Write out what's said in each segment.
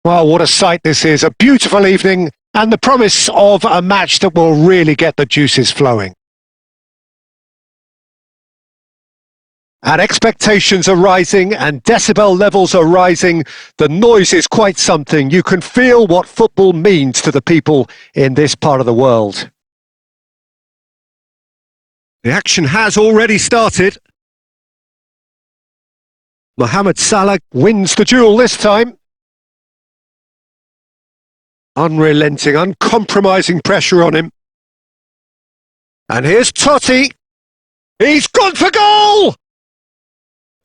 Well, what a sight this is. A beautiful evening and the promise of a match that will really get the juices flowing. And expectations are rising and decibel levels are rising. The noise is quite something. You can feel what football means to the people in this part of the world. The action has already started. Mohamed Salah wins the duel this time. Unrelenting, uncompromising pressure on him. And here's Totti. He's gone for goal!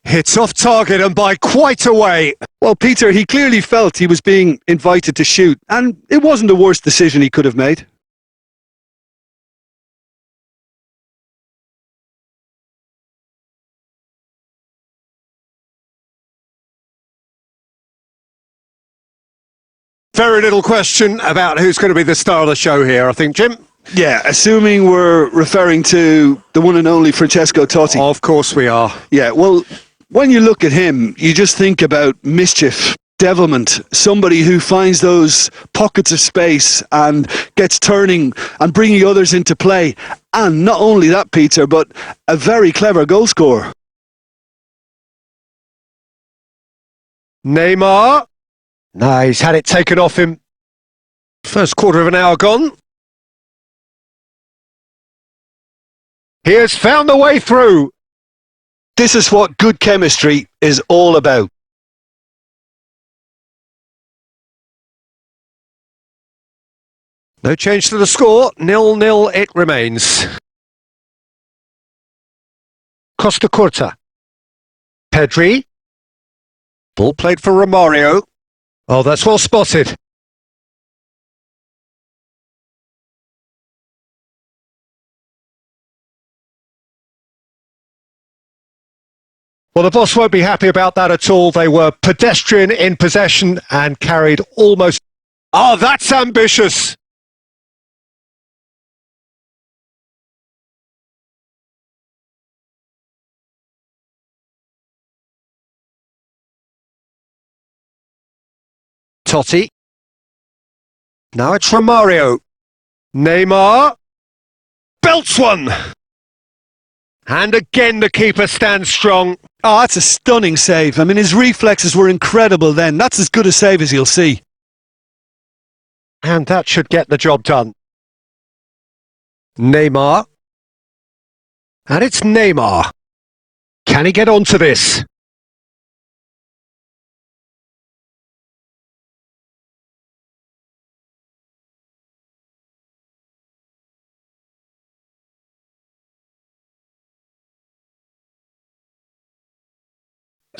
It's off target and by quite a way. Well, Peter, he clearly felt he was being invited to shoot, and it wasn't the worst decision he could have made. Very little question about who's going to be the star of the show here, I think, Jim. Yeah, assuming we're referring to the one and only Francesco Totti. Of course we are. Yeah, well, when you look at him, you just think about mischief, devilment, somebody who finds those pockets of space and gets turning and bringing others into play. And not only that, Peter, but a very clever goal scorer. Neymar. No, he's had it taken off him. First quarter of an hour gone. He has found the way through. This is what good chemistry is all about. No change to the score. 0-0 it remains. Costa Curta. Pedri. Ball played for Romario. Oh, that's well spotted. Well, the boss won't be happy about that at all. They were pedestrian in possession and carried almost... Oh, that's ambitious! Totti. Now it's Romario. Neymar. Belts one! And again the keeper stands strong. Oh, that's a stunning save. I mean, his reflexes were incredible then. That's as good a save as you'll see. And that should get the job done. Neymar. And it's Neymar. Can he get onto this?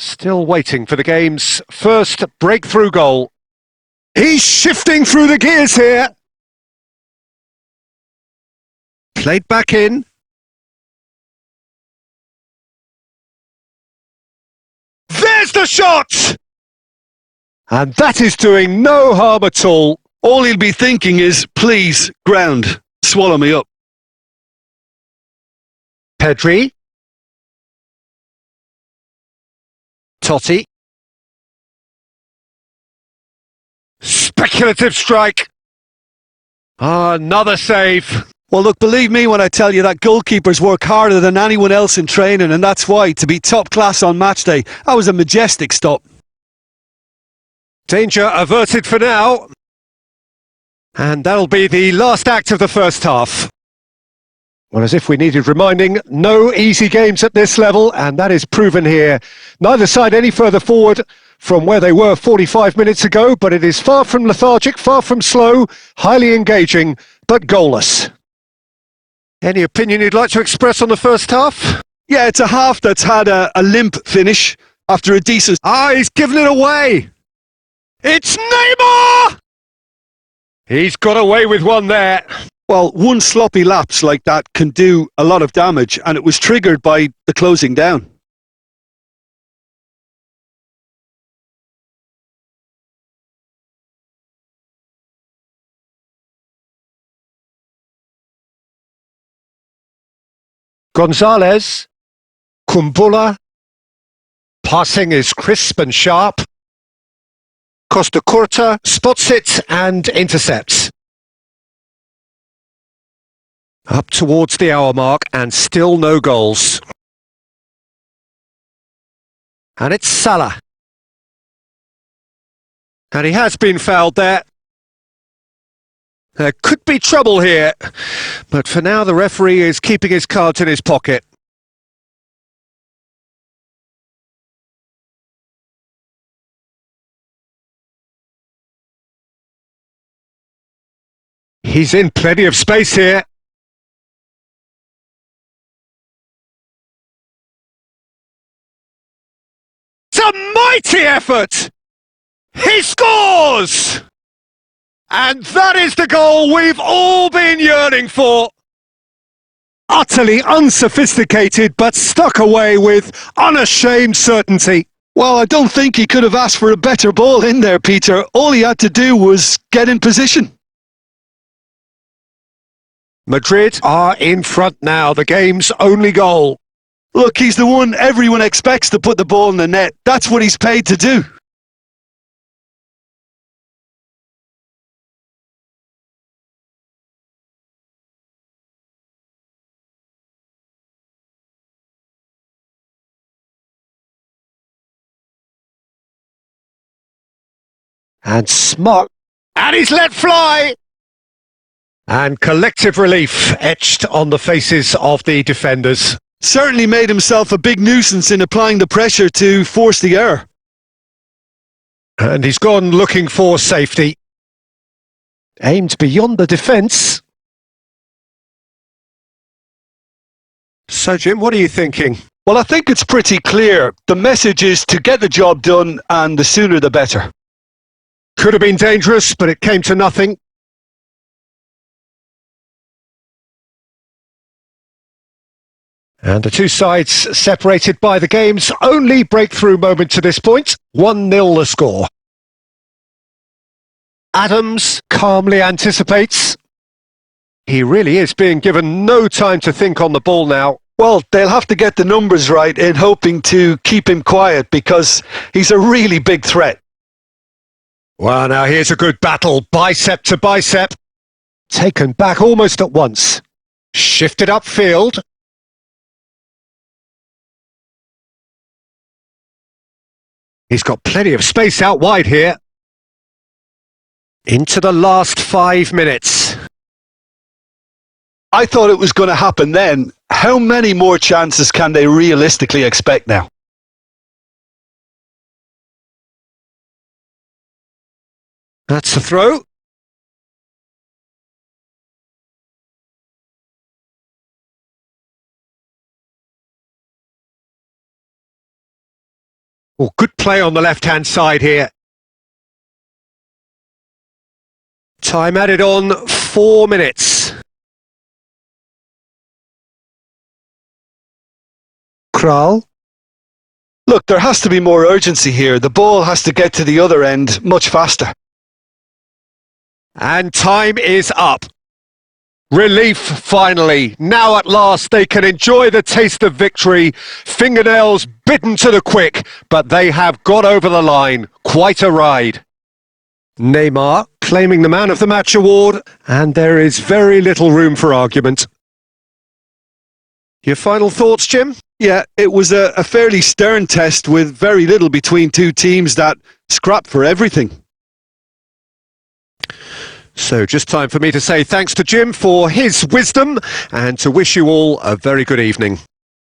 Still waiting for the game's first breakthrough goal. He's shifting through the gears here. Played back in. There's the shot! And that is doing no harm at all. All he'll be thinking is, please, ground, swallow me up. Pedri. Totti. Speculative strike. Another save. Well, look, believe me when I tell you that goalkeepers work harder than anyone else in training, and that's why, to be top class on match day, that was a majestic stop. Danger averted for now. And that'll be the last act of the first half. Well, as if we needed reminding, no easy games at this level, and that is proven here. Neither side any further forward from where they were 45 minutes ago, but it is far from lethargic, far from slow, highly engaging, but goalless. Any opinion you'd like to express on the first half? Yeah, it's a half that's had a limp finish after a decent... He's given it away! It's Neymar! He's got away with one there. Well, one sloppy lapse like that can do a lot of damage, and it was triggered by the closing down. Gonzalez. Kumbula. Passing is crisp and sharp. Costa Curta spots it and intercepts. Up towards the hour mark and still no goals. And it's Salah. And he has been fouled there. There could be trouble here, but for now the referee is keeping his cards in his pocket. He's in plenty of space here. It's a mighty effort! He scores! And that is the goal we've all been yearning for. Utterly unsophisticated, but stuck away with unashamed certainty. Well, I don't think he could have asked for a better ball in there, Peter. All he had to do was get in position. Madrid are in front now, the game's only goal. Look, he's the one everyone expects to put the ball in the net. That's what he's paid to do. And smart. And he's let fly! And collective relief etched on the faces of the defenders. Certainly made himself a big nuisance in applying the pressure to force the error. And he's gone looking for safety. Aimed beyond the defence. So, Jim, what are you thinking? Well, I think it's pretty clear. The message is to get the job done, and the sooner the better. Could have been dangerous, but it came to nothing. And the two sides separated by the game's only breakthrough moment to this point. 1-0 the score. Adams calmly anticipates. He really is being given no time to think on the ball now. Well, they'll have to get the numbers right in hoping to keep him quiet because he's a really big threat. Well, now here's a good battle, bicep to bicep. Taken back almost at once. Shifted upfield. He's got plenty of space out wide here. Into the last 5 minutes. I thought it was going to happen then. How many more chances can they realistically expect now? That's a throw. Oh, good play on the left-hand side here. Time added on 4 minutes. Kral. Look, there has to be more urgency here. The ball has to get to the other end much faster. And time is up. Relief, finally. Now at last they can enjoy the taste of victory. Fingernails bitten to the quick, but they have got over the line. Quite a ride. Neymar claiming the Man of the Match award, and there is very little room for argument. Your final thoughts, Jim? Yeah, it was a fairly stern test with very little between two teams that scrapped for everything. So just time for me to say thanks to Jim for his wisdom and to wish you all a very good evening.